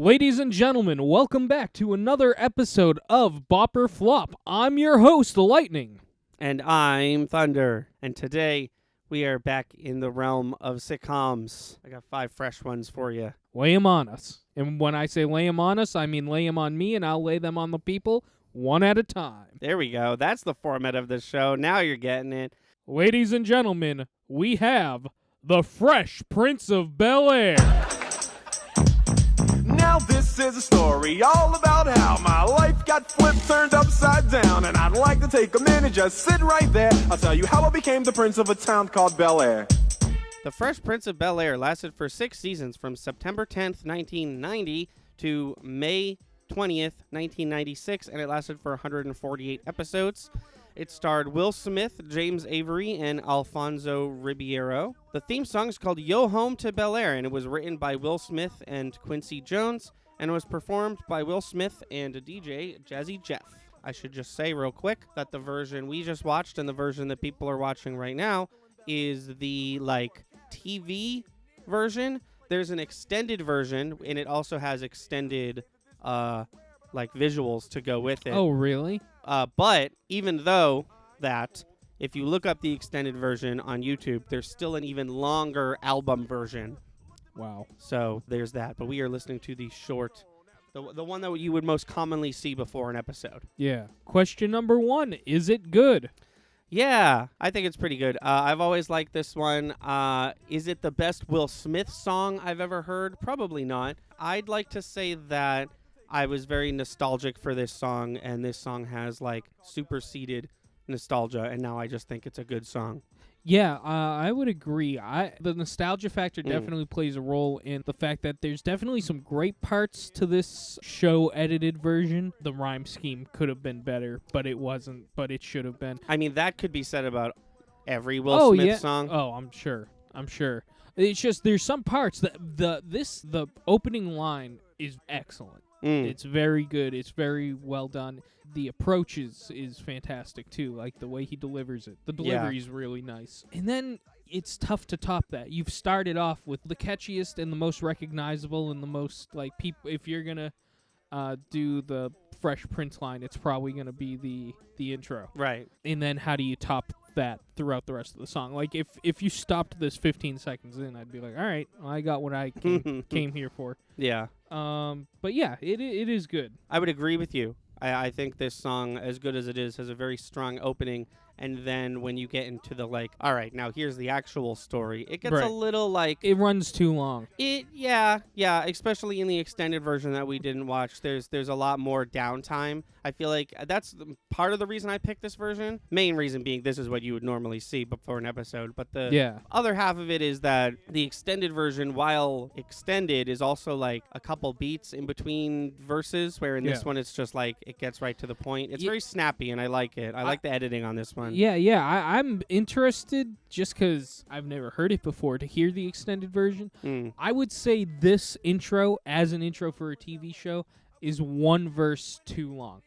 Ladies and gentlemen, welcome back to another episode of Bop or Flop. I'm your host, Lightning. And I'm Thunder. And today we are back in the realm of sitcoms. I got 5 fresh ones for you. Lay 'em on us. And when I say lay 'em on us, I mean lay 'em on me, and I'll lay them on the people one at a time. There we go. That's the format of the show. Now you're getting it. Ladies and gentlemen, we have the Fresh Prince of Bel-Air. Now this is a story all about how my life got flipped, turned upside down. And I'd like to take a minute, just sit right there. I'll tell you how I became the prince of a town called Bel-Air. The Fresh Prince of Bel-Air lasted for 6 seasons from September 10th, 1990 to May 20th, 1996, and it lasted for 148 episodes. It starred Will Smith, James Avery, and Alfonso Ribeiro. The theme song is called Yo Home to Bel-Air, and it was written by Will Smith and Quincy Jones, and it was performed by Will Smith and DJ Jazzy Jeff. I should just say real quick that the version we just watched and the version that people are watching right now is the, TV version. There's an extended version, and it also has extended, visuals to go with it. Oh, really? But even though that, if you look up the extended version on YouTube, there's still an even longer album version. Wow. So there's that. But we are listening to the short, the one that you would most commonly see before an episode. Yeah. Question number 1, is it good? Yeah, I think it's pretty good. I've always liked this one. Is it the best Will Smith song I've ever heard? Probably not. I'd like to say that I was very nostalgic for this song, and this song has, superseded nostalgia, and now I just think it's a good song. Yeah, I would agree. The nostalgia factor definitely plays a role in the fact that there's definitely some great parts to this show edited version. The rhyme scheme could have been better, but it wasn't, but it should have been. I mean, that could be said about every Will Smith song. Oh, I'm sure. It's just there's some parts that the opening line is excellent. It's very good. It's very well done. The approach is fantastic, too, like the way he delivers it. The delivery is really nice. And then it's tough to top that. You've started off with the catchiest and the most recognizable and the most, people. If you're going to do the Fresh Prince line, it's probably going to be the intro. Right. And then how do you top that throughout the rest of the song? Like, if you stopped this 15 seconds in, I'd be like, all right, I got what I came here for. Yeah. But yeah, it is good. I would agree with you. I think this song, as good as it is, has a very strong opening. And then when you get into the, all right, now here's the actual story, it gets a little, It runs too long. Yeah, especially in the extended version that we didn't watch. There's a lot more downtime. I feel like that's part of the reason I picked this version. Main reason being this is what you would normally see before an episode. But the other half of it is that the extended version, while extended, is also, a couple beats in between verses, where in this one it's just, it gets right to the point. It's very snappy, and I like it. I like the editing on this one. Yeah. I'm interested, just because I've never heard it before, to hear the extended version. I would say this intro, as an intro for a TV show, is one verse too long.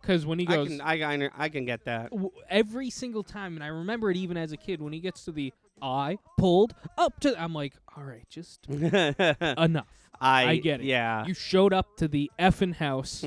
Because when he goes... I can get that. Every single time, and I remember it even as a kid, when he gets to the I pulled up to... I'm like, all right, just enough. I get it. Yeah. You showed up to the effing house.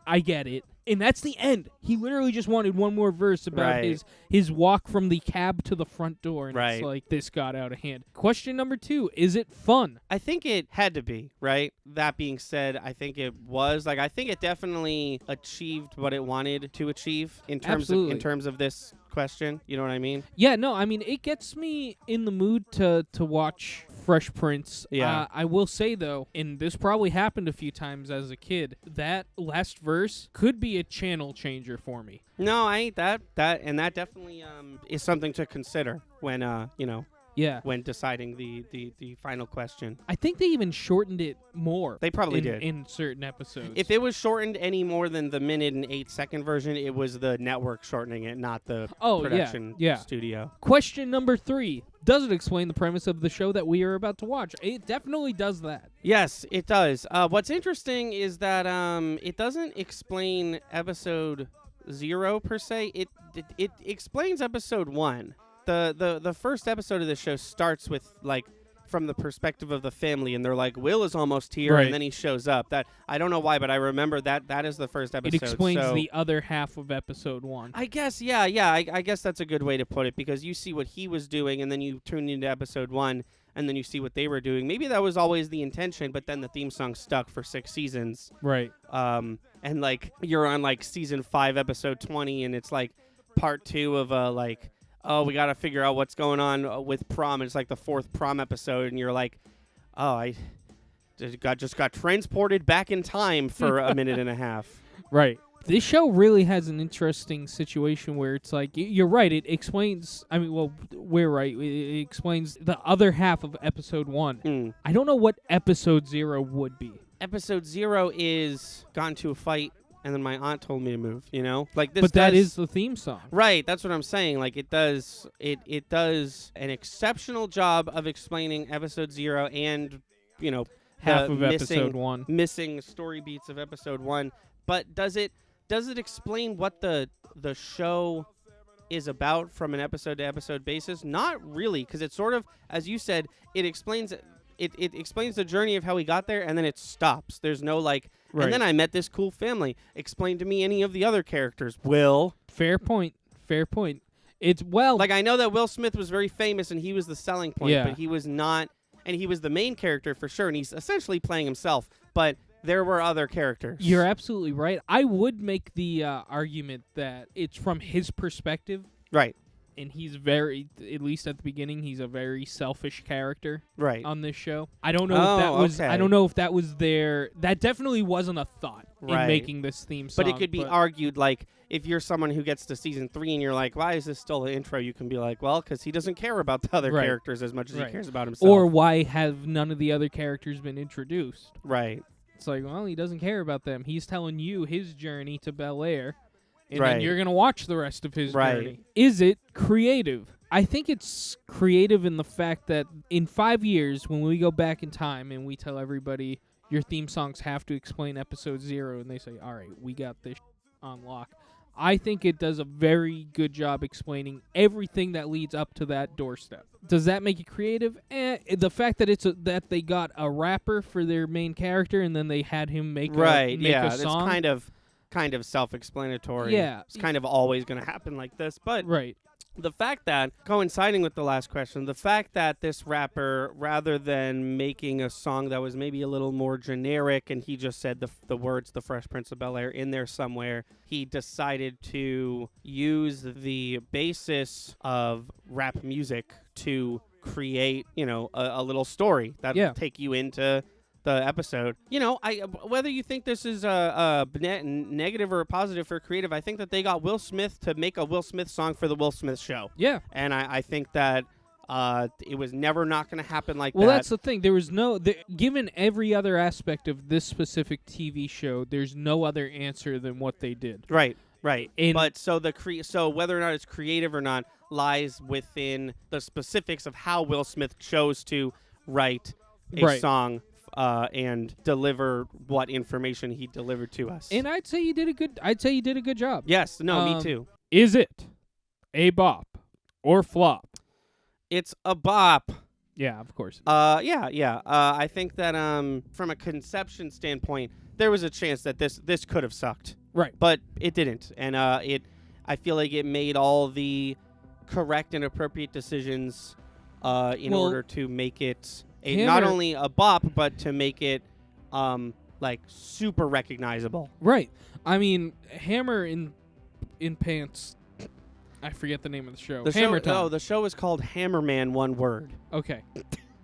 I get it. And that's the end. He literally just wanted one more verse about his walk from the cab to the front door. And it's like, this got out of hand. Question number 2, is it fun? I think it had to be, right? That being said, I think it was. I think it definitely achieved what it wanted to achieve in terms of this question. You know what I mean? Yeah, no, I mean, it gets me in the mood to watch Fresh Prince. Yeah. I will say, though, and this probably happened a few times as a kid, that last verse could be a channel changer for me. No, I ain't that, and that definitely is something to consider when, when deciding the final question. I think they even shortened it more. They probably did. In certain episodes. If it was shortened any more than the 1:08 version, it was the network shortening it, not the production studio. Question number 3. Does it explain the premise of the show that we are about to watch? It definitely does that. Yes, it does. What's interesting is that it doesn't explain episode 0 per se. It explains episode 1. The first episode of the show starts with from the perspective of the family, and they're like, Will is almost here, Right. and then he shows up. That I don't know why, but I remember that is the first episode. It explains so the other half of episode 1. I guess, yeah. I guess that's a good way to put it, because you see what he was doing, and then you tune into episode 1, and then you see what they were doing. Maybe that was always the intention, but then the theme song stuck for 6 seasons. Right. And like you're on like season 5, episode 20, and it's like part 2 of like, oh, we got to figure out what's going on with prom. It's like the 4th prom episode, and you're like, oh, I just got transported back in time for a minute and a half. Right. This show really has an interesting situation where it's like, you're right, it explains, we're right, it explains the other half of episode 1. I don't know what episode 0 would be. Episode 0 is got into a fight, and then my aunt told me to move, Like this. But that is the theme song. Right, that's what I'm saying. Like it does an exceptional job of explaining episode 0 and, Half of missing, episode 1. Missing story beats of episode 1. But does it explain what the show is about from an episode to episode basis? Not really, because it's sort of, as you said, it explains the journey of how we got there, and then it stops. There's no like, Right. And then I met this cool family. Explain to me any of the other characters. Will. Fair point. It's, Like, I know that Will Smith was very famous, and he was the selling point, Yeah. but he was not, and he was the main character for sure, and he's essentially playing himself, but there were other characters. You're absolutely right. I would make the argument that it's from his perspective, Right. and he's very, at least at the beginning, he's a very selfish character Right. on this show. I don't know if that was. okay. I don't know if that was there. That definitely wasn't a thought Right. in making this theme song. But it could be argued, like, if you're someone who gets to season 3 and you're like, why is this still the intro? You can be like, well, because he doesn't care about the other Right. characters as much as Right. he cares about himself. Or why have none of the other characters been introduced? Right. It's like, well, he doesn't care about them. He's telling you his journey to Bel Air, and Right. then you're gonna watch the rest of his Right. journey. Is it creative? I think it's creative in the fact that in 5 years, when we go back in time and we tell everybody your theme songs have to explain episode 0, and they say, all right, we got this on lock. I think it does a very good job explaining everything that leads up to that doorstep. Does that make it creative? The fact that that they got a rapper for their main character and then they had him make Right. a It's song. kind of self-explanatory. Yeah. It's kind of always going to happen like this. But Right. the fact that, coinciding with the last question, the fact that this rapper, rather than making a song that was maybe a little more generic and he just said the words The Fresh Prince of Bel-Air in there somewhere, he decided to use the basis of rap music to create, a little story that'll take you into the episode. Whether you think this is a negative or a positive for creative, I think that they got Will Smith to make a Will Smith song for the Will Smith show. Yeah. And I think that it was never not going to happen like that. Well, that's the thing. There was given every other aspect of this specific TV show, there's no other answer than what they did. Right. And So whether or not it's creative or not lies within the specifics of how Will Smith chose to write a song and deliver what information he delivered to us. And I'd say you did a good job. Yes. No, me too. Is it a bop or flop? It's a bop. Yeah, of course. Yeah. I think that from a conception standpoint, there was a chance that this could have sucked. Right. But it didn't. And I feel like it made all the correct and appropriate decisions in order to make it not only a bop, but to make it like super recognizable. Right. I mean, Hammer in Pants. I forget the name of the show. Hammer Time. No, the show is called Hammerman, one word. Okay.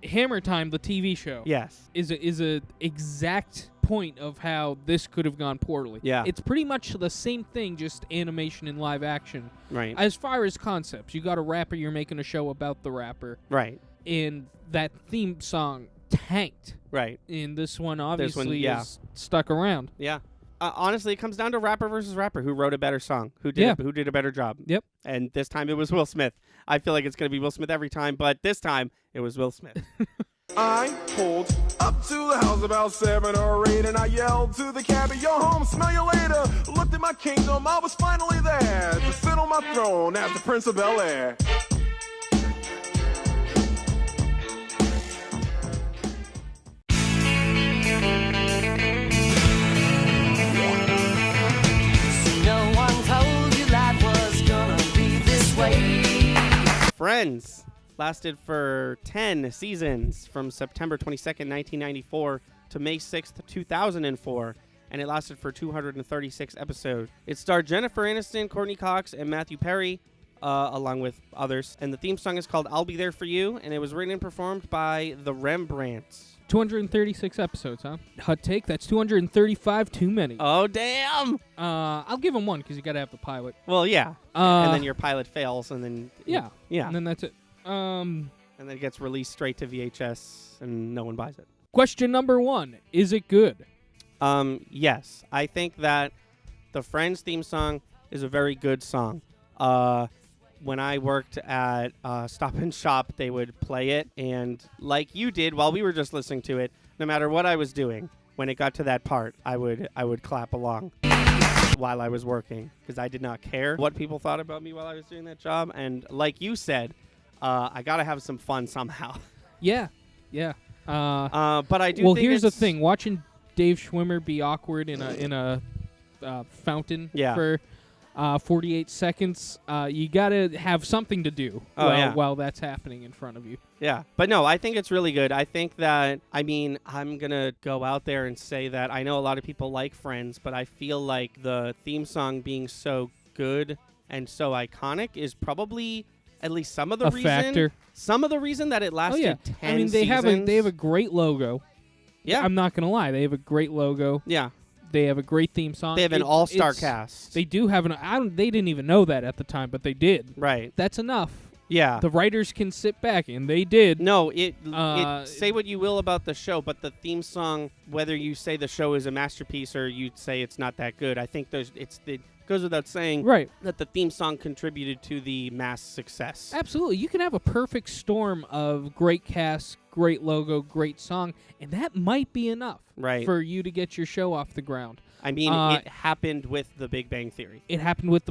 Hammer Time, the TV show. Yes. Is a exact point of how this could have gone poorly. Yeah. It's pretty much the same thing, just animation and live action. Right. As far as concepts, you got a rapper, you're making a show about the rapper. Right. And that theme song tanked. Right. And this one obviously yeah. is stuck around. Yeah. Honestly, it comes down to rapper versus rapper. Who wrote a better song? Who did a better job? Yep. And this time it was Will Smith. I feel like it's going to be Will Smith every time, but this time it was Will Smith. I pulled up to the house about 7 or 8, and I yelled to the cabbie, "Yo, home, smell you later." Looked at my kingdom, I was finally there to sit on my throne as the Prince of Bel-Air. Friends lasted for 10 seasons from September 22nd, 1994 to May 6th, 2004, and it lasted for 236 episodes. It starred Jennifer Aniston, Courtney Cox, and Matthew Perry, along with others. And the theme song is called I'll Be There For You, and it was written and performed by the Rembrandts. 236 episodes, huh? Hot take, that's 235 too many. Oh, damn! I'll give them one because you got to have the pilot. Well, yeah. And then your pilot fails, and then... Yeah. Yeah. And then that's it. And then it gets released straight to VHS, and no one buys it. Question number 1. Is it good? Yes. I think that the Friends theme song is a very good song. When I worked at Stop and Shop, they would play it, and like you did while we were just listening to it, no matter what I was doing, when it got to that part, I would clap along while I was working, because I did not care what people thought about me while I was doing that job. And like you said, I got to have some fun somehow. Yeah. But I do well, think here's the thing. Watching Dave Schwimmer be awkward in a fountain for 48 seconds, you got to have something to do while that's happening in front of you. Yeah. But no, I think it's really good. I think that, I'm going to go out there and say that I know a lot of people like Friends, but I feel like the theme song being so good and so iconic is probably at least some of the reason. Factor. Some of the reason that it lasted 10 they seasons. have a great logo. Yeah. I'm not going to lie. They have a great logo. Yeah. They have a great theme song. They have an all-star cast. They do have they didn't even know that at the time, but they did. Right. That's enough. Yeah. The writers can sit back, and they did. No, it say what you will about the show, but the theme song, whether you say the show is a masterpiece or you say it's not that good, I think it goes without saying that the theme song contributed to the mass success. Absolutely. You can have a perfect storm of great cast, great logo, great song, and that might be enough for you to get your show off the ground. It happened with The Big Bang Theory. It happened with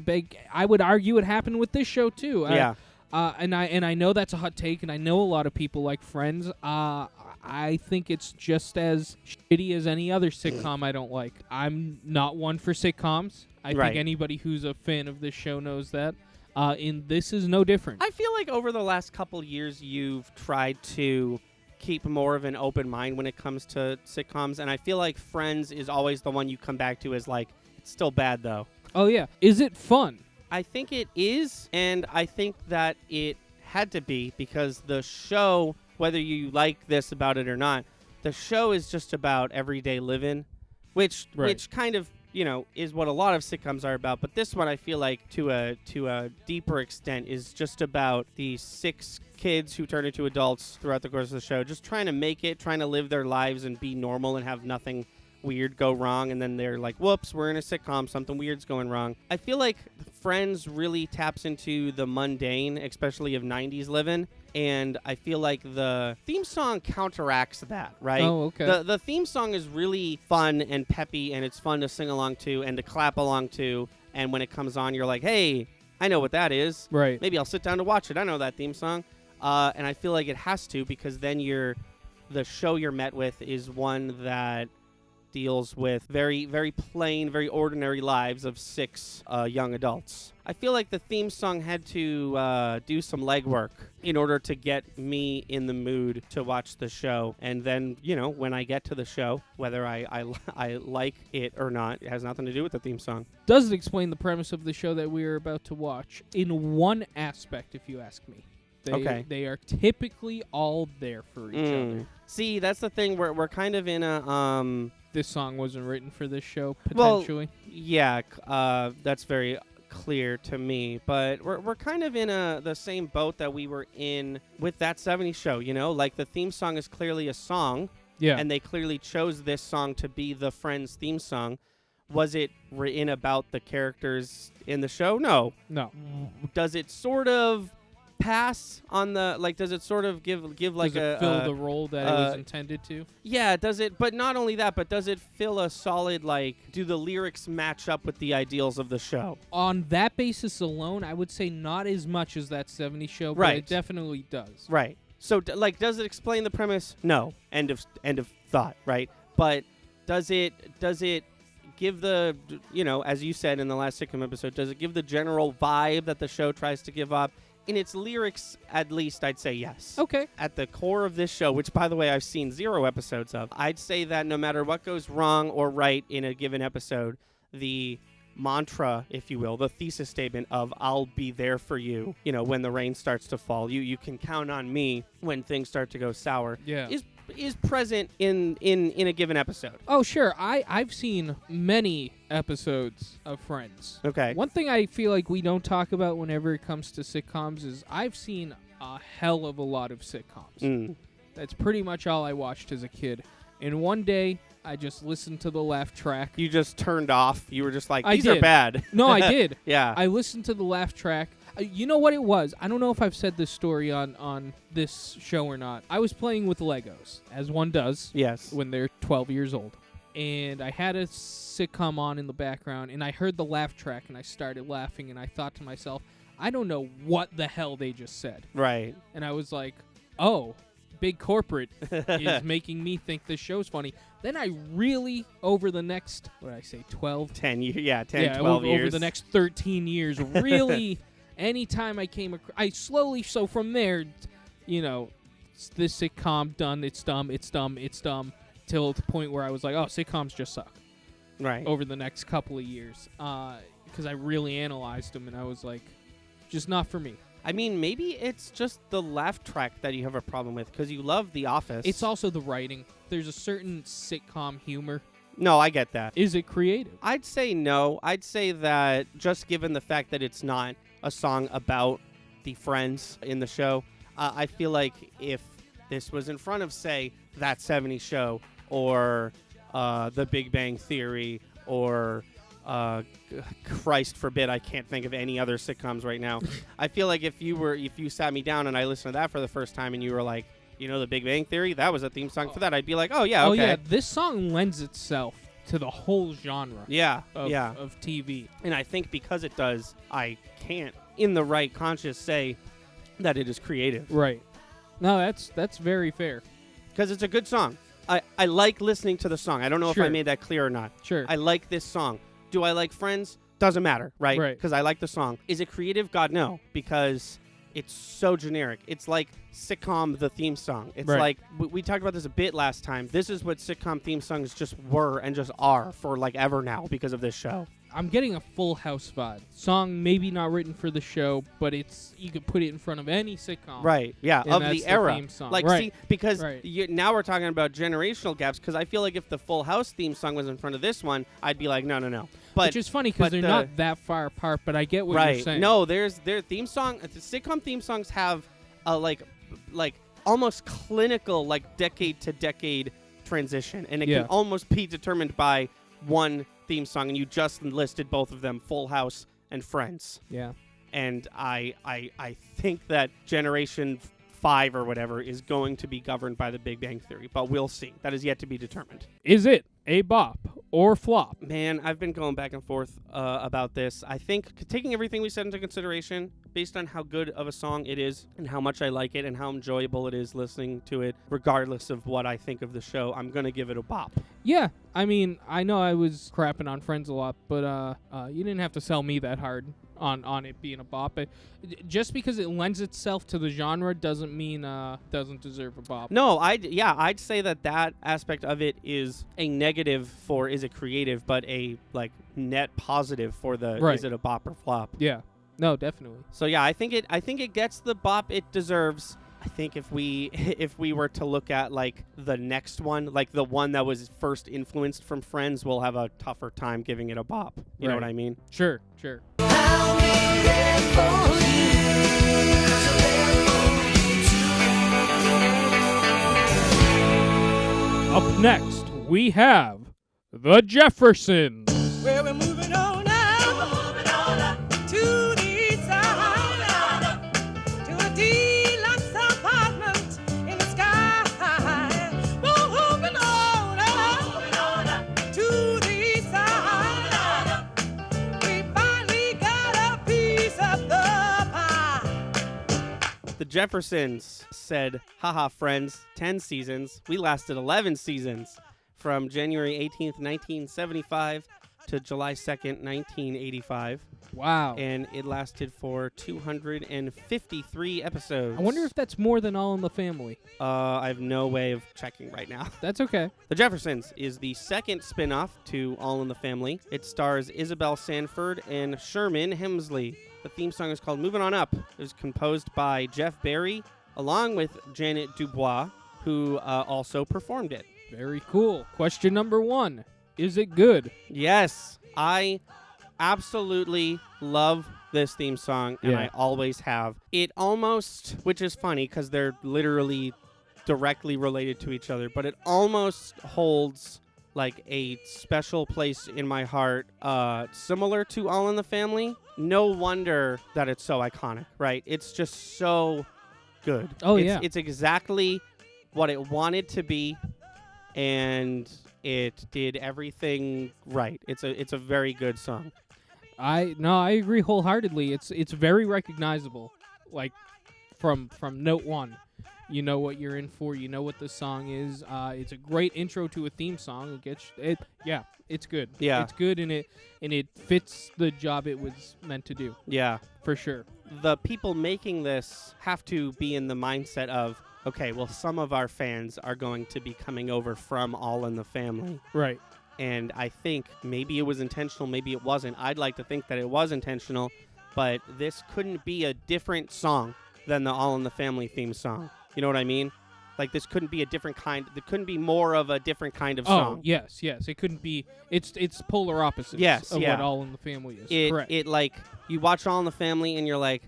I would argue it happened with this show too. Yeah. And I know that's a hot take, and I know a lot of people like Friends. I think it's just as shitty as any other sitcom I don't like. I'm not one for sitcoms. I think anybody who's a fan of this show knows that. And this is no different. I feel like over the last couple years, you've tried to keep more of an open mind when it comes to sitcoms, and I feel like Friends is always the one you come back to as like, it's still bad though. Oh yeah. Is it fun? I think it is, and I think that it had to be, because the show, whether you like this about it or not, the show is just about everyday living, which kind of, is what a lot of sitcoms are about. But this one, I feel like, to a deeper extent, is just about these 6 kids who turn into adults throughout the course of the show, just trying to make it, trying to live their lives and be normal and have nothing weird go wrong, and then they're like, whoops, we're in a sitcom, something weird's going wrong. I feel like Friends really taps into the mundane, especially of 90s living, and I feel like the theme song counteracts that, right? Oh, okay. The theme song is really fun and peppy, and it's fun to sing along to and to clap along to, and when it comes on, you're like, hey, I know what that is. Right. Maybe I'll sit down to watch it. I know that theme song. And I feel like it has to, because then the show you're met with is one that deals with very, very plain, very ordinary lives of 6 young adults. I feel like the theme song had to do some legwork in order to get me in the mood to watch the show. And then, when I get to the show, whether I like it or not, it has nothing to do with the theme song. Does it explain the premise of the show that we are about to watch? In one aspect, if you ask me. They are typically all there for each other. See, that's the thing. We're kind of in a... This song wasn't written for this show, potentially. Well, yeah, that's very clear to me. But we're kind of in the same boat that we were in with That 70s Show, Like, the theme song is clearly a song. Yeah. And they clearly chose this song to be the Friends theme song. Was it written about the characters in the show? No. Does it sort of pass on the, like, does it sort of give like does it fill the role that it was intended to? Yeah, does it? But not only that, but does it fill a solid, like, do the lyrics match up with the ideals of the show? On that basis alone, I would say not as much as That 70s Show, but it definitely does. Right. So, does it explain the premise? No. End of thought. Right. But does it give the, as you said in the last sitcom episode, does it give the general vibe that the show tries to give up? In its lyrics, at least, I'd say yes. Okay. At the core of this show, which, by the way, I've seen 0 episodes of, I'd say that no matter what goes wrong or right in a given episode, the mantra, if you will, the thesis statement of "I'll be there for you," when the rain starts to fall, you can count on me when things start to go sour, is present in a given episode. Oh, sure. I've seen many episodes of Friends. Okay. One thing I feel like we don't talk about whenever it comes to sitcoms is I've seen a hell of a lot of sitcoms. That's pretty much all I watched as a kid. And one day, I just listened to the laugh track. You just turned off. You were just like, I these did. are bad. No, I did. Yeah. I listened to the laugh track. You know what it was? I don't know if I've said this story on this show or not. I was playing with Legos, as one does. Yes. When they're 12 years old. And I had a sitcom on in the background, and I heard the laugh track, and I started laughing, and I thought to myself, I don't know what the hell they just said. Right. And I was like, oh, big corporate is making me think this show's funny. Then I really, over the next, 12? 10 years. Yeah, 10, 12 years. Over the next 13 years, really, anytime I came across, I slowly, so from there, this sitcom done, it's dumb, till the point where I was like, oh, sitcoms just suck. Right. Over the next couple of years. Because I really analyzed them, and I was like, just not for me. I mean, maybe it's just the laugh track that you have a problem with, because you love The Office. It's also the writing. There's a certain sitcom humor. No, I get that. Is it creative? I'd say no. I'd say that just given the fact that it's not a song about the friends in the show, I feel like if this was in front of, say, That 70s Show or The Big Bang Theory or... Christ forbid, I can't think of any other sitcoms right now. I feel like if you sat me down and I listened to that for the first time and you were like, The Big Bang Theory, that was a theme song for that, I'd be like, oh yeah, okay. Oh yeah, this song lends itself to the whole genre. Of TV. And I think because it does, I can't, in the right conscience, say that it is creative. Right. No, that's very fair. Because it's a good song. I like listening to the song. I don't know if I made that clear or not. Sure. I like this song. Do I like Friends? Doesn't matter, right? Right. Because I like the song. Is it creative? God, no. Because it's so generic. It's like sitcom, the theme song. It's like, we talked about this a bit last time. This is what sitcom theme songs just were and just are for like ever now because of this show. I'm getting a Full House vibe. Song maybe not written for the show, but you could put it in front of any sitcom. Right, yeah, of the era. Theme song. Like, right. see, because right. Now we're talking about generational gaps, because I feel like if the Full House theme song was in front of this one, I'd be like, no. But, which is funny because they're not that far apart, but I get what you're saying. No, their theme song, the sitcom theme songs have a like almost clinical, like decade-to-decade transition, and it can almost be determined by one theme song, and you just listed both of them, Full House and Friends. Yeah. And I think that Generation 5 or whatever is going to be governed by the Big Bang Theory, but we'll see. That is yet to be determined. Is it a bop or flop? Man, I've been going back and forth about this. I think taking everything we said into consideration, based on how good of a song it is and how much I like it and how enjoyable it is listening to it, regardless of what I think of the show, I'm going to give it a bop. Yeah, I mean, I know I was crapping on Friends a lot, but you didn't have to sell me that hard on it being a bop. Just because it lends itself to the genre doesn't mean doesn't deserve a bop. No, I'd say that aspect of it is a negative for is it creative, but a like net positive for the is it a bop or flop. Yeah, no, definitely. So yeah, I think it gets the bop it deserves. I think if we were to look at like the next one, like the one that was first influenced from Friends, we'll have a tougher time giving it a bop. You know what I mean? Sure. Up next, we have the Jeffersons. Well, we're moving on up to the east side, to a deluxe apartment in the sky. Moving on up to the east side. We finally got a piece of the pie. The Jeffersons said, haha, friends, 10 seasons. We lasted 11 seasons from January 18th, 1975 to July 2nd, 1985. Wow. And it lasted for 253 episodes. I wonder if that's more than All in the Family. I have no way of checking right now. That's okay. The Jeffersons is the second spin-off to All in the Family. It stars Isabel Sanford and Sherman Hemsley. The theme song is called Moving On Up. It was composed by Jeff Barry, along with Janet Dubois, who also performed it. Very cool. Question number 1. Is it good? Yes, I absolutely love this theme song, and Yeah. I always have. It almost, which is funny because they're literally directly related to each other, but it almost holds like a special place in my heart, similar to All in the Family. No wonder that it's so iconic, right? It's just so good. Oh, It's- yeah. It's exactly what it wanted to be, and it did everything right. It's a very good song. I agree wholeheartedly. It's very recognizable, like from note 1. You know what you're in for. You know what the song is. It's a great intro to a theme song. It's good. Yeah. It's good, and it fits the job it was meant to do, Yeah. for sure. The people making this have to be in the mindset of, okay, well, some of our fans are going to be coming over from All in the Family. Right. And I think maybe it was intentional, maybe it wasn't. I'd like to think that it was intentional, but this couldn't be a different song than the All in the Family theme song. You know what I mean? Like, this couldn't be a different kind. There couldn't be more of a different kind of song. Oh, yes. It couldn't be. It's polar opposites Yes, of yeah. what All in the Family is. Correct. It like, you watch All in the Family and you're like,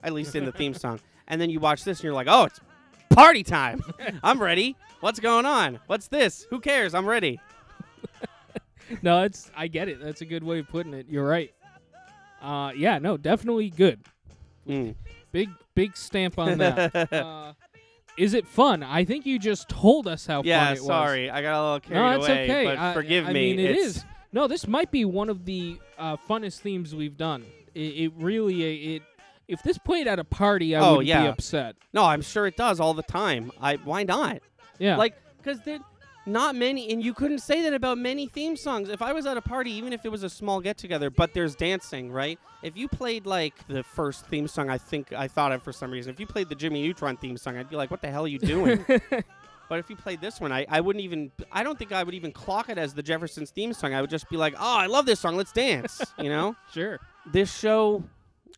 at least in the theme song. And then you watch this and you're like, oh, it's party time. I'm ready. What's going on? What's this? Who cares? I'm ready. No, I get it. That's a good way of putting it. You're right. Yeah, no, definitely good. Mm. Big stamp on that. Is it fun? I think you just told us how Yeah, fun it was. sorry. I got a little carried No, it's away. okay. But forgive I me. mean, it It's- is. No, this might be one of the funnest themes we've done. It really. If this played at a party, I Oh, wouldn't yeah. be upset. No, I'm sure it does all the time. Why not? Yeah. Like, because not many, and you couldn't say that about many theme songs. If I was at a party, even if it was a small get-together, but there's dancing, right? If you played, like, the first theme song I thought of for some reason, if you played the Jimmy Neutron theme song, I'd be like, what the hell are you doing? But if you played this one, I wouldn't even, I don't think I would even clock it as the Jeffersons theme song. I would just be like, oh, I love this song, let's dance, you know? Sure. This show,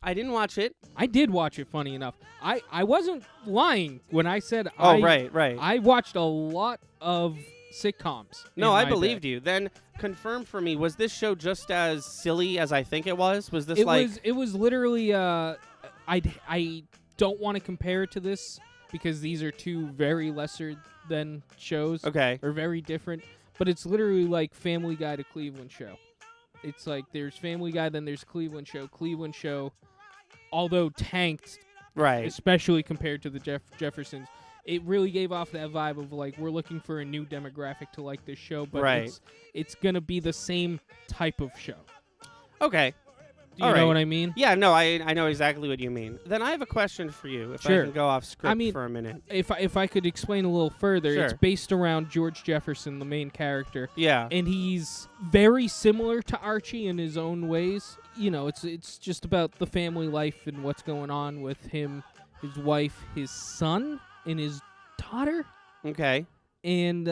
I didn't watch it. I did watch it, funny enough. I wasn't lying when I said Oh, right. I watched a lot of sitcoms. No, in I my believed day. you. Then confirm for me, was this show just as silly as I think it was? Was this It was literally I don't want to compare it to this because these are two very lesser than shows. Okay. Or very different, but it's literally like Family Guy to Cleveland Show. It's like there's Family Guy, then there's Cleveland Show. Cleveland Show, although tanked, Right. especially compared to the Jeffersons, it really gave off that vibe of like we're looking for a new demographic to like this show, but Right. it's gonna be the same type of show. Okay. Do you All know right. what I mean? Yeah, no, I know exactly what you mean. Then I have a question for you, if Sure. I can go off script I mean, for a minute. If I could explain a little further, it's Sure. based around George Jefferson, the main character. Yeah. And he's very similar to Archie in his own ways. You know, it's just about the family life and what's going on with him, his wife, his son, and his daughter. Okay. And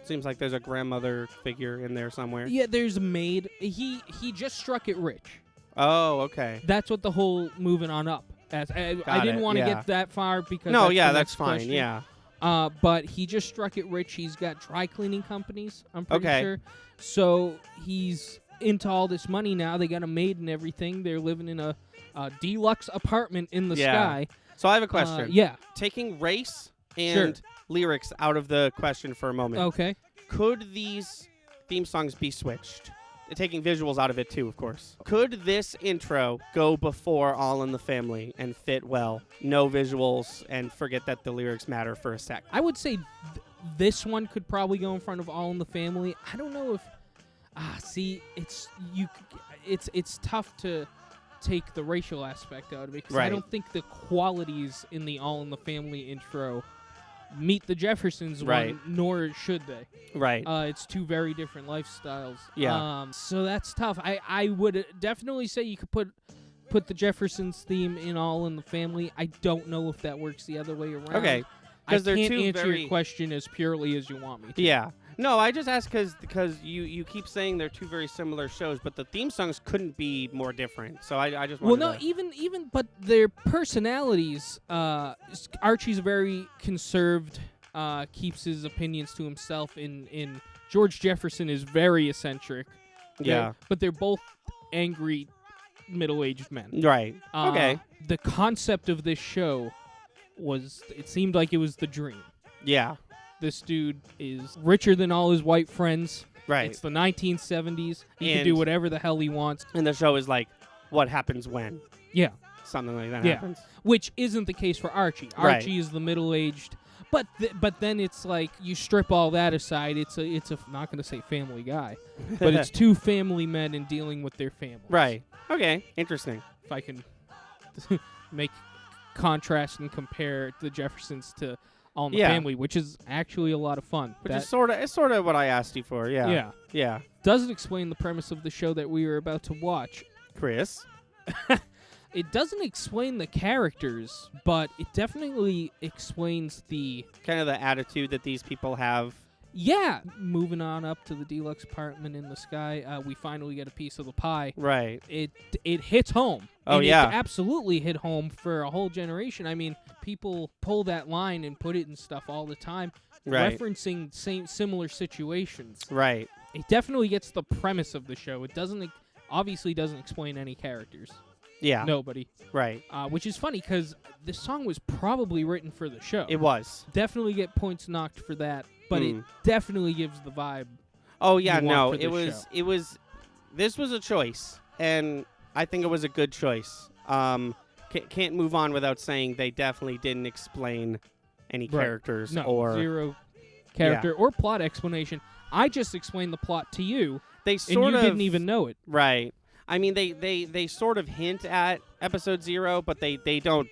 Seems like there's a grandmother figure in there somewhere. yeah, there's a maid. He just struck it rich. Oh, okay. That's what the whole moving on up. I Got didn't it, want to yeah. get that far because No, that's yeah, the that's next fine. question. Yeah. But he just struck it rich. He's got dry cleaning companies, I'm pretty Okay. sure. So he's into all this money now. They got a maid and everything. They're living in a deluxe apartment in the Yeah. sky. So I have a question. Yeah. Taking race and lyrics out of the question for a moment. Okay. Could these theme songs be switched? Taking visuals out of it too, of course. Could this intro go before All in the Family and fit well? No visuals and forget that the lyrics matter for a sec. I would say this one could probably go in front of All in the Family. I don't know if see, it's tough to take the racial aspect out of it because I Right. don't think the qualities in the All in the Family intro Meet the Jeffersons Right. one, nor should they. Right. It's two very different lifestyles. Yeah. So that's tough. I would definitely say you could put the Jeffersons theme in All in the Family. I don't know if that works the other way around. Okay. I Because they're can't two answer very... your question as purely as you want me to. Yeah. No, I just asked because you keep saying they're two very similar shows, but the theme songs couldn't be more different. So I just Well, wanted no, to... even but their personalities. Archie's very conserved, keeps his opinions to himself. In George Jefferson is very eccentric. Yeah. But they're both angry, middle-aged men. Right. Okay. The concept of this show it seemed like it was the dream. Yeah. This dude is richer than all his white friends. Right. It's the 1970s. He can And- do whatever the hell he wants. And the show is like, what happens when? Yeah. Something like that Yeah. happens. Which isn't the case for Archie. Right. Archie is the middle-aged. But then it's like you strip all that aside. It's a not going to say Family Guy, but it's two family men and dealing with their families. Right. Okay. Interesting. If I can make contrast and compare the Jeffersons to All in the Yeah. Family, which is actually a lot of fun. Which is sort of what I asked you for. Yeah. Yeah. Yeah. Doesn't explain the premise of the show that we were about to watch. Chris. It doesn't explain the characters, but it definitely explains the... Kind of the attitude that these people have. Yeah! Moving on up to the deluxe apartment in the sky, we finally get a piece of the pie. Right. It hits home. Oh, and yeah. It absolutely hit home for a whole generation. I mean, people pull that line and put it in stuff all the time, Right. referencing similar situations. Right. It definitely gets the premise of the show. It obviously doesn't explain any characters. Yeah. Nobody. Right. Which is funny because this song was probably written for the show. It was. Definitely get points knocked for that, but it Mm. definitely gives the vibe. Oh yeah, you want no, for it this was show. it was this was a choice, and I think it was a good choice. Can't move on without saying they definitely didn't explain any Right. characters No, or zero character or plot explanation. I just explained the plot to you, they and sort you of didn't even know it. Right. I mean, they sort of hint at episode 0, but they don't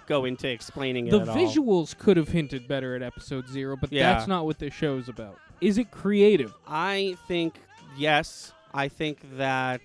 go into explaining it The at all. visuals could have hinted better at episode 0, but Yeah. that's not what this show's about. Is it creative? I think yes. I think that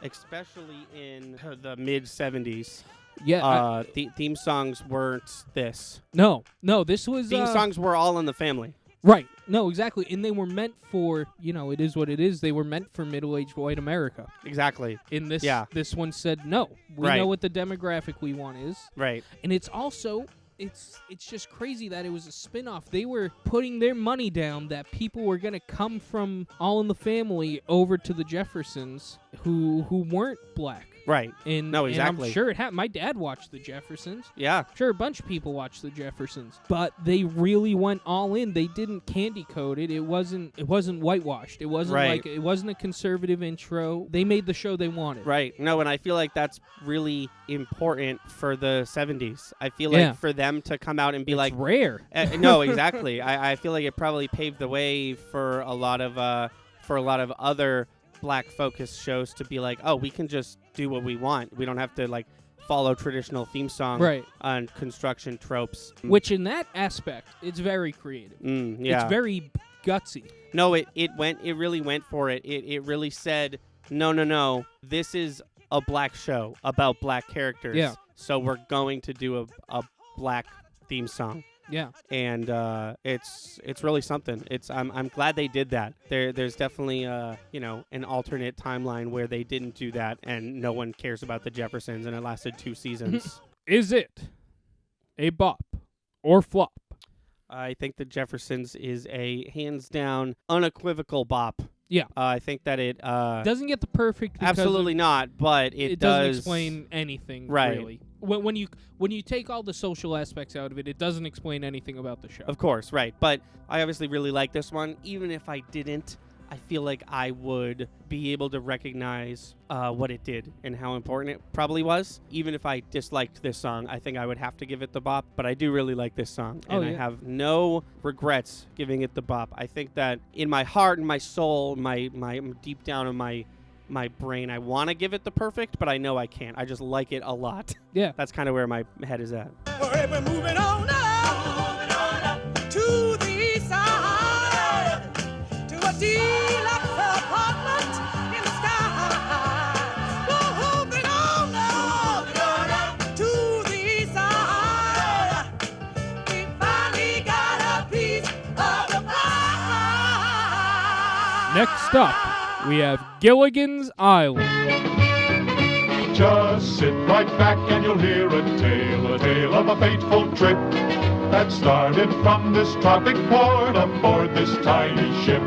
especially in the mid 70s, Yeah. the theme songs weren't this. No, this was... Theme songs were all in the family. Right. No, exactly. And they were meant for, it is what it is. They were meant for middle-aged white America. Exactly. In this, Yeah. this one said, no, we Right. know what the demographic we want is. Right. And it's also, it's just crazy that it was a spin-off. They were putting their money down that people were going to come from All in the Family over to the Jeffersons who weren't black. Right. And, No, and exactly. I'm sure it happened. My dad watched the Jeffersons. Yeah. Sure, a bunch of people watched the Jeffersons, but they really went all in. They didn't candy coat it. It wasn't whitewashed. It wasn't Right. it wasn't a conservative intro. They made the show they wanted. Right. No, and I feel like that's really important for the 70s. I feel Yeah. like for them to come out and be It's like, rare. no, exactly. I feel like it probably paved the way for a lot of other black focused shows to be like, oh, we can just do what we want. We don't have to like follow traditional theme song Right. and construction tropes. Which in that aspect, it's very creative. Yeah. It's very gutsy. No, it really went for it. It really said, no, this is a black show about black characters. Yeah. So we're going to do a black theme song. Yeah. And it's really something. I'm glad they did that. There's definitely an alternate timeline where they didn't do that and no one cares about the Jeffersons and it lasted 2 seasons. Is it a bop or flop? I think the Jeffersons is a hands down unequivocal bop. Yeah. I think that it Doesn't get the perfect because absolutely not, but it doesn't does explain anything Right. really. When you take all the social aspects out of it, it doesn't explain anything about the show. Of course, right. But I obviously really like this one. Even if I didn't, I feel like I would be able to recognize what it did and how important it probably was. Even if I disliked this song, I think I would have to give it the bop. But I do really like this song, and I have no regrets giving it the bop. I think that in my heart and my soul, my deep down in my brain, I want to give it the perfect, but I know I can't. I just like it a lot. Yeah. That's kind of where my head is at. We're moving on up Next up, we have Gilligan's Island. Just sit right back and you'll hear a tale of a fateful trip that started from this tropic port aboard this tiny ship.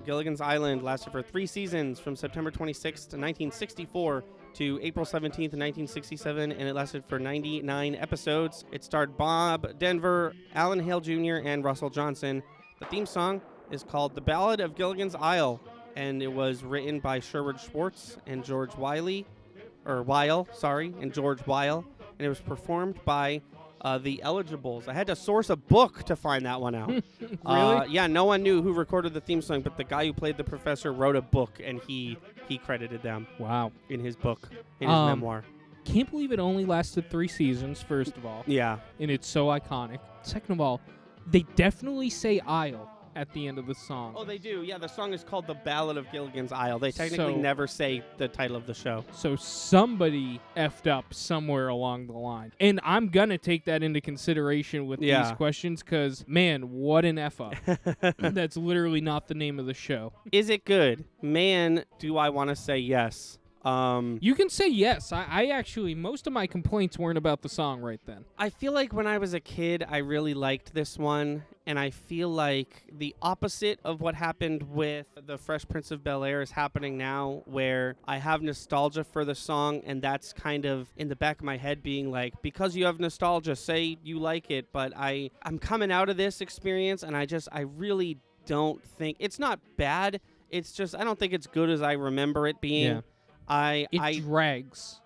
Gilligan's Island lasted for 3 seasons from September 26th, 1964 to April 17th, 1967, and it lasted for 99 episodes. It starred Bob Denver, Alan Hale Jr., and Russell Johnson. The theme song is called The Ballad of Gilligan's Isle, and it was written by Sherwood Schwartz and George Weil, and George Weil, and it was performed by the Eligibles. I had to source a book to find that one out. Really? Yeah, no one knew who recorded the theme song, but the guy who played the professor wrote a book, and he credited them. Wow. In his book, in his memoir. Can't believe it only lasted 3 seasons, first of all. Yeah. And it's so iconic. Second of all, they definitely say Isle at the end of the song. Oh, they do. Yeah, the song is called The Ballad of Gilligan's Isle. They technically So- never say the title of the show. So somebody effed up somewhere along the line. And I'm going to take that into consideration with Yeah. these questions because, man, what an F up. That's literally not the name of the show. Is it good? Man, do I want to say yes. You can say yes. I actually, most of my complaints weren't about the song right then. I feel like when I was a kid, I really liked this one, and I feel like the opposite of what happened with The Fresh Prince of Bel-Air is happening now, where I have nostalgia for the song, and that's kind of in the back of my head being like, because you have nostalgia, say you like it, but I'm coming out of this experience, and I really don't think, it's not bad, it's just, I don't think it's good as I remember it being. Yeah. It drags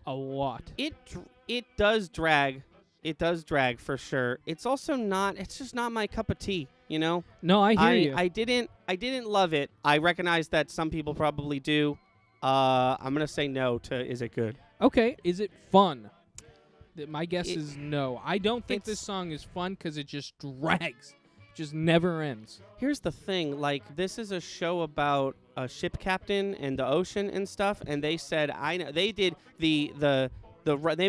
a lot. It does drag. It does drag for sure. It's also not. It's just not my cup of tea. You know. No, I hear you. I didn't love it. I recognize that some people probably do. I'm gonna say no to. Is it good? Okay, is it fun? My guess It- is no. I don't think this it's- song is fun because it just drags. Just never ends. Here's the thing. Like, this is a show about a ship captain and the ocean and stuff. And they said, I know they did they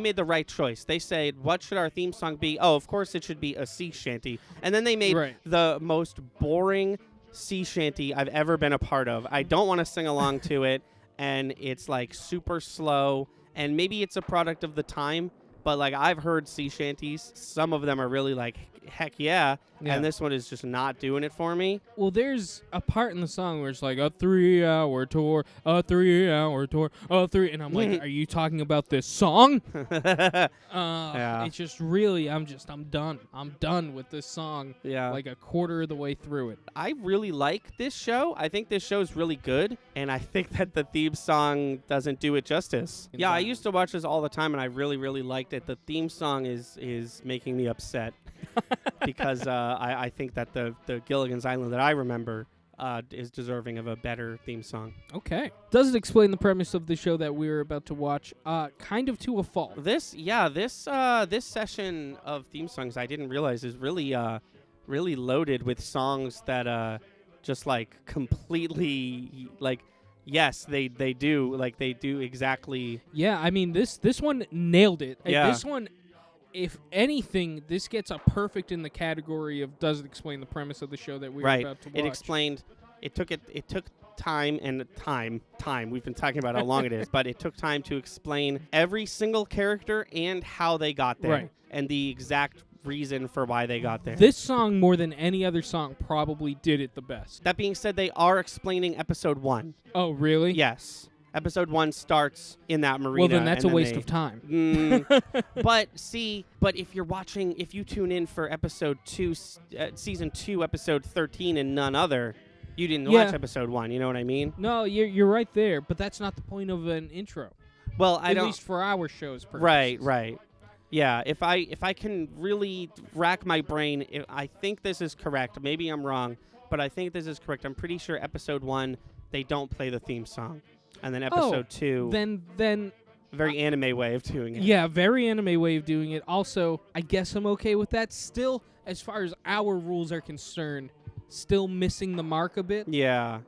made the right choice. They said, what should our theme song be? Oh, of course it should be a sea shanty. And then they made Right. the most boring sea shanty I've ever been a part of. I don't want to sing along to it. And it's like super slow. And maybe it's a product of the time. But like, I've heard sea shanties. Some of them are really like, heck yeah. Yeah. And this one is just not doing it for me. Well, there's a part in the song where it's like a 3-hour tour, a 3-hour tour, a 3, and I'm like, are you talking about this song? Yeah. It's just really, I'm done. I'm done with this song. Yeah. Like a quarter of the way through it. I really like this show. I think this show is really good, and I think that the theme song doesn't do it justice. Yeah, I used to watch this all the time, and I really, really liked it. The theme song is making me upset because I think that the Gilligan's Island that I remember is deserving of a better theme song. Okay. Does it explain the premise of the show that we're about to watch? Kind of to a fault. This session of theme songs I didn't realize is really loaded with songs that just like completely like. Yes, they do. Like, they do exactly. Yeah, I mean, this one nailed it. Yeah. This one, if anything, this gets a perfect in the category of does it explain the premise of the show that we're Right. about to watch. It explained. It took time and time. We've been talking about how long it is, but it took time to explain every single character and how they got there, Right. and the exact reason for why they got there. This song, more than any other song, probably did it the best. That being said, they are explaining episode 1. Oh, really? Yes. Episode 1 starts in that marina. Well, then that's a and waste they- of time. But if you tune in for episode 2, season 2, episode 13, and none other, you didn't Yeah. watch episode 1. You know what I mean? No, you're right there, but that's not the point of an intro. Well, I At don't. least for our show's purposes. Right. Yeah, if I can really rack my brain, I think this is correct. Maybe I'm wrong, but I think this is correct. I'm pretty sure episode 1 they don't play the theme song, and then episode 2, Then very anime way of doing it. yeah, very anime way of doing it. Also, I guess I'm okay with that. Still, as far as our rules are concerned, still missing the mark a bit. Yeah.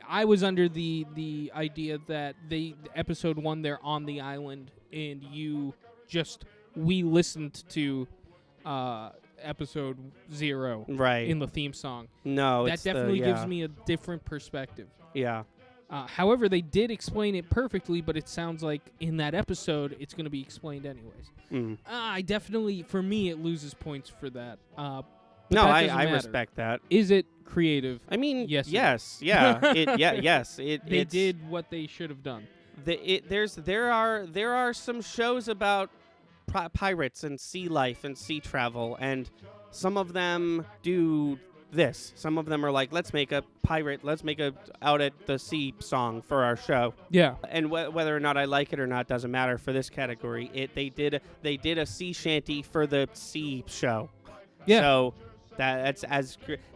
I was under the idea that episode 1 they're on the island and we listened to episode 0 Right. in the theme song. No, That it's definitely the, gives me a different perspective. Yeah. However, they did explain it perfectly, but it sounds like in that episode, it's going to be explained anyways. I definitely, for me, it loses points for that. No, that I doesn't matter. respect that. Is it creative? I mean, Yes, yes, yeah, yes. They It's- did what they should have done. There are some shows about pirates and sea life and sea travel, and some of them do this. Some of them are like, let's make a out at the sea song for our show. Yeah. And whether or not I like it or not doesn't matter for this category. They did a sea shanty for the sea show. Yeah. So that's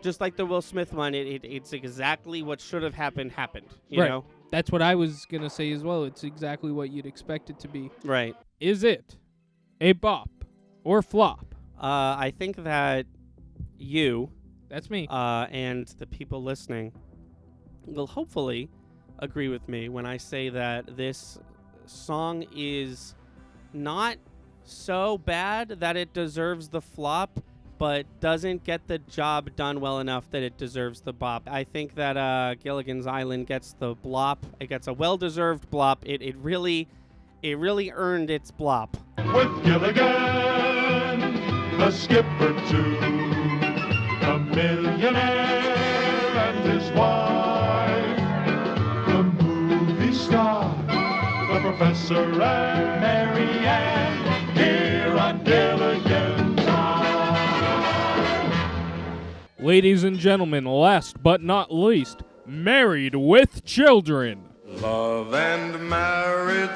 just like the Will Smith one. It's exactly what should have happened. You Right. know. That's what I was going to say as well. It's exactly what you'd expect it to be. Right. Is it a bop or flop? I think that you That's me. and the people listening will hopefully agree with me when I say that this song is not so bad that it deserves the flop, but doesn't get the job done well enough that it deserves the bop. I think that Gilligan's Island gets the blop. It gets a well-deserved blop. It really earned its blop. With Gilligan, the skipper too, a millionaire and his wife, the movie star, the professor and Mary Ann, here on Gilligan's Island. Ladies and gentlemen, last but not least, Married with Children. Love and marriage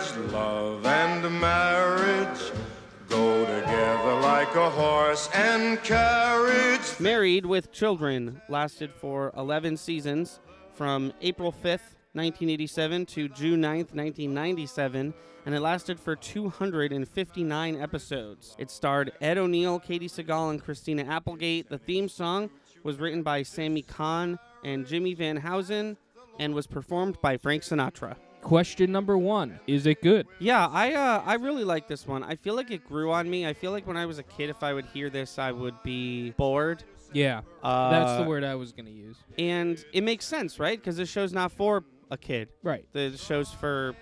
go together like a horse and carriage. Married with Children lasted for 11 seasons from April 5th, 1987 to June 9th, 1997, and it lasted for 259 episodes. It starred Ed O'Neill, Katie Seagal, and Christina Applegate. The theme song was written by Sammy Kahn and Jimmy Van Housen and was performed by Frank Sinatra. Question number 1. Is it good? Yeah, I really like this one. I feel like it grew on me. I feel like when I was a kid, if I would hear this, I would be bored. Yeah. That's the word I was going to use. And it makes sense, right? Because this show's not for a kid. Right. The show's for,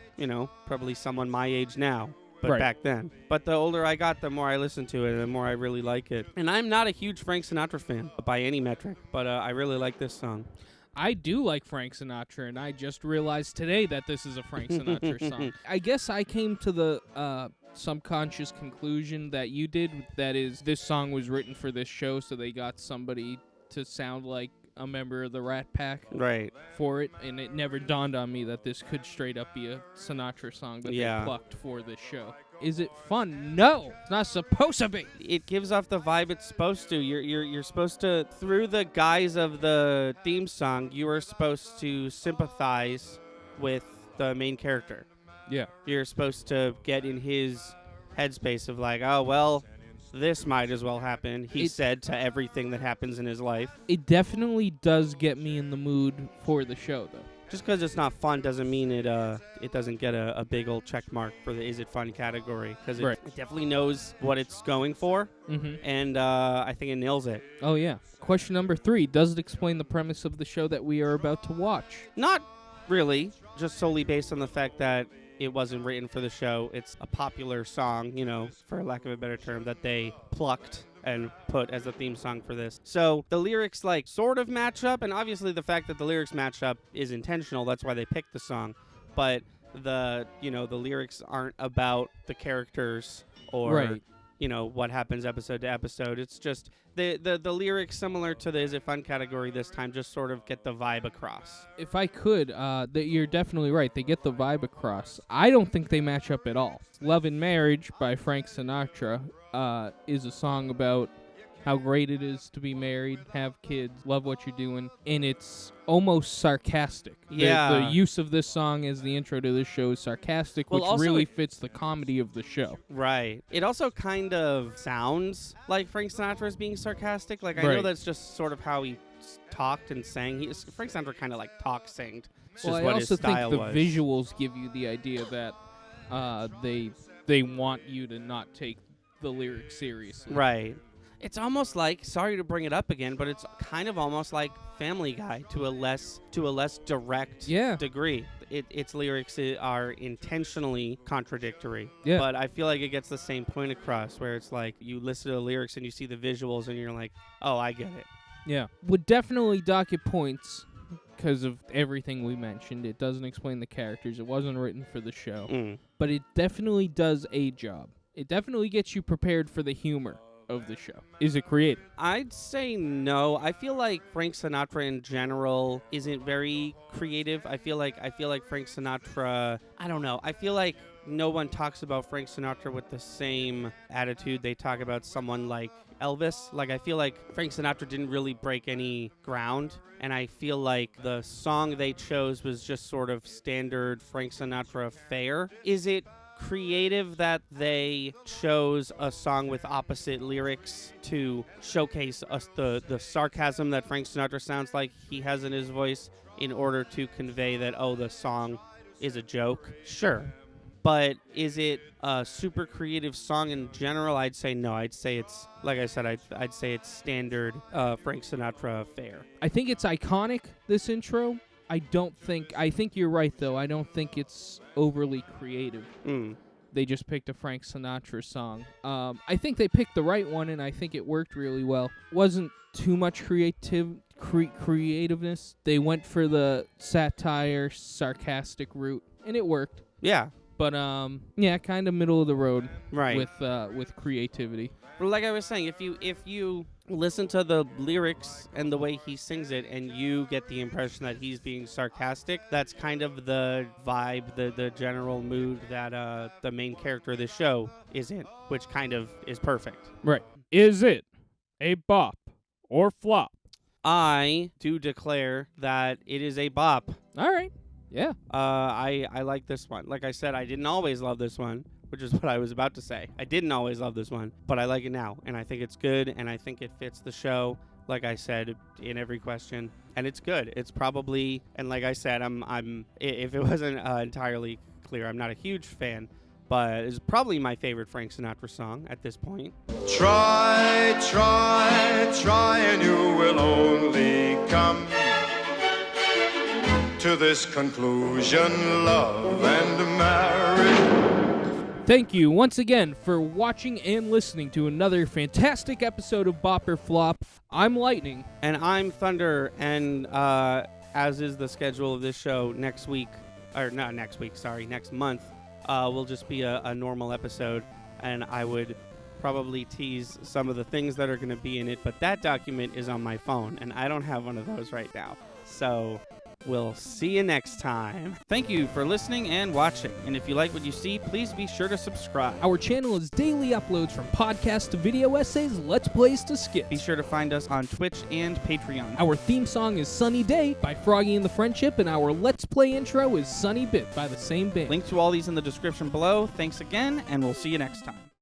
probably someone my age now, but Right. back then. But the older I got, the more I listened to it, and the more I really like it. And I'm not a huge Frank Sinatra fan by any metric, but I really like this song. I do like Frank Sinatra, and I just realized today that this is a Frank Sinatra song. I guess I came to the subconscious conclusion that you did, that is, this song was written for this show, so they got somebody to sound like a member of the Rat Pack Right. for it, and it never dawned on me that this could straight up be a Sinatra song that they plucked for this show. Is it fun? No, it's not supposed to be. It gives off the vibe it's supposed to. You're supposed to, through the guise of the theme song, you are supposed to sympathize with the main character. Yeah. You're supposed to get in his headspace of like, oh, well, this might as well happen, he said to everything that happens in his life. It definitely does get me in the mood for the show, though. Just because it's not fun doesn't mean it doesn't get a big old check mark for the Is It Fun category. Because it definitely knows what it's going for, and I think it nails it. Oh, yeah. Question number 3. Does it explain the premise of the show that we are about to watch? Not really, just solely based on the fact that it wasn't written for the show. It's a popular song, for lack of a better term, that they plucked and put as a theme song for this. So the lyrics sort of match up, and obviously the fact that the lyrics match up is intentional. That's why they picked the song. But the lyrics aren't about the characters or what happens episode to episode. It's just the lyrics, similar to the Is It Fun category this time, just sort of get the vibe across. If I could, you're definitely right. They get the vibe across. I don't think they match up at all. Love and Marriage by Frank Sinatra is a song about how great it is to be married, have kids, love what you're doing, and it's almost sarcastic. Yeah. The use of this song as the intro to this show is sarcastic, which also really fits the comedy of the show. Right. It also kind of sounds like Frank Sinatra is being sarcastic. I know that's just sort of how he talked and sang. Frank Sinatra kind of talk-singed. It's just I what also his style think the was. visuals give you the idea that they want you to not take the lyrics seriously. Right. It's almost like, sorry to bring it up again, but it's kind of almost like Family Guy to a less direct degree. Its lyrics are intentionally contradictory. Yeah. But I feel like it gets the same point across, where it's like you listen to the lyrics and you see the visuals and you're like, oh, I get it. Yeah. Would definitely dock it points because of everything we mentioned. It doesn't explain the characters. It wasn't written for the show. But it definitely does a job. It definitely gets you prepared for the humor of the show. Is it creative? I'd say no. I feel like Frank Sinatra in general isn't very creative. I feel like Frank Sinatra, I don't know. I feel like no one talks about Frank Sinatra with the same attitude they talk about someone like Elvis. Like, I feel like Frank Sinatra didn't really break any ground, and I feel like the song they chose was just sort of standard Frank Sinatra fare. Is it creative that they chose a song with opposite lyrics to showcase us the sarcasm that Frank Sinatra sounds like he has in his voice in order to convey that, oh, the song is a joke? Sure. But is it a super creative song in general? I'd say no. I'd say it's, like I said, I'd say it's standard Frank Sinatra fare. I think it's iconic, this intro. I think you're right, though. I don't think it's overly creative. They just picked a Frank Sinatra song. I think they picked the right one, and I think it worked really well. Wasn't too much creativeness. They went for the satire, sarcastic route, and it worked. Yeah. But, kind of middle of the road right. with creativity. But like I was saying, if you listen to the lyrics and the way he sings it and you get the impression that he's being sarcastic, that's kind of the vibe, the general mood that the main character of the show is in, which kind of is perfect. Right. Is it a bop or flop? I do declare that it is a bop. All right. Yeah. I like this one. Like I said, I didn't always love this one, which is what I was about to say. I didn't always love this one, but I like it now, and I think it's good, and I think it fits the show, like I said, in every question, and it's good. It's probably, and like I said, I'm if it wasn't entirely clear, I'm not a huge fan, but it's probably my favorite Frank Sinatra song at this point. Try, and you will only come to this conclusion, love and marriage. Thank you once again for watching and listening to another fantastic episode of Bop or Flop. I'm Lightning. And I'm Thunder, and as is the schedule of this show, next month, will just be a normal episode, and I would probably tease some of the things that are going to be in it, but that document is on my phone, and I don't have one of those right now. So we'll see you next time. Thank you for listening and watching. And if you like what you see, please be sure to subscribe. Our channel is daily uploads from podcasts to video essays, let's plays to skits. Be sure to find us on Twitch and Patreon. Our theme song is Sunny Day by Froggy and the Friendship, and our Let's Play intro is Sunny Bit by the same band. Link to all these in the description below. Thanks again, and we'll see you next time.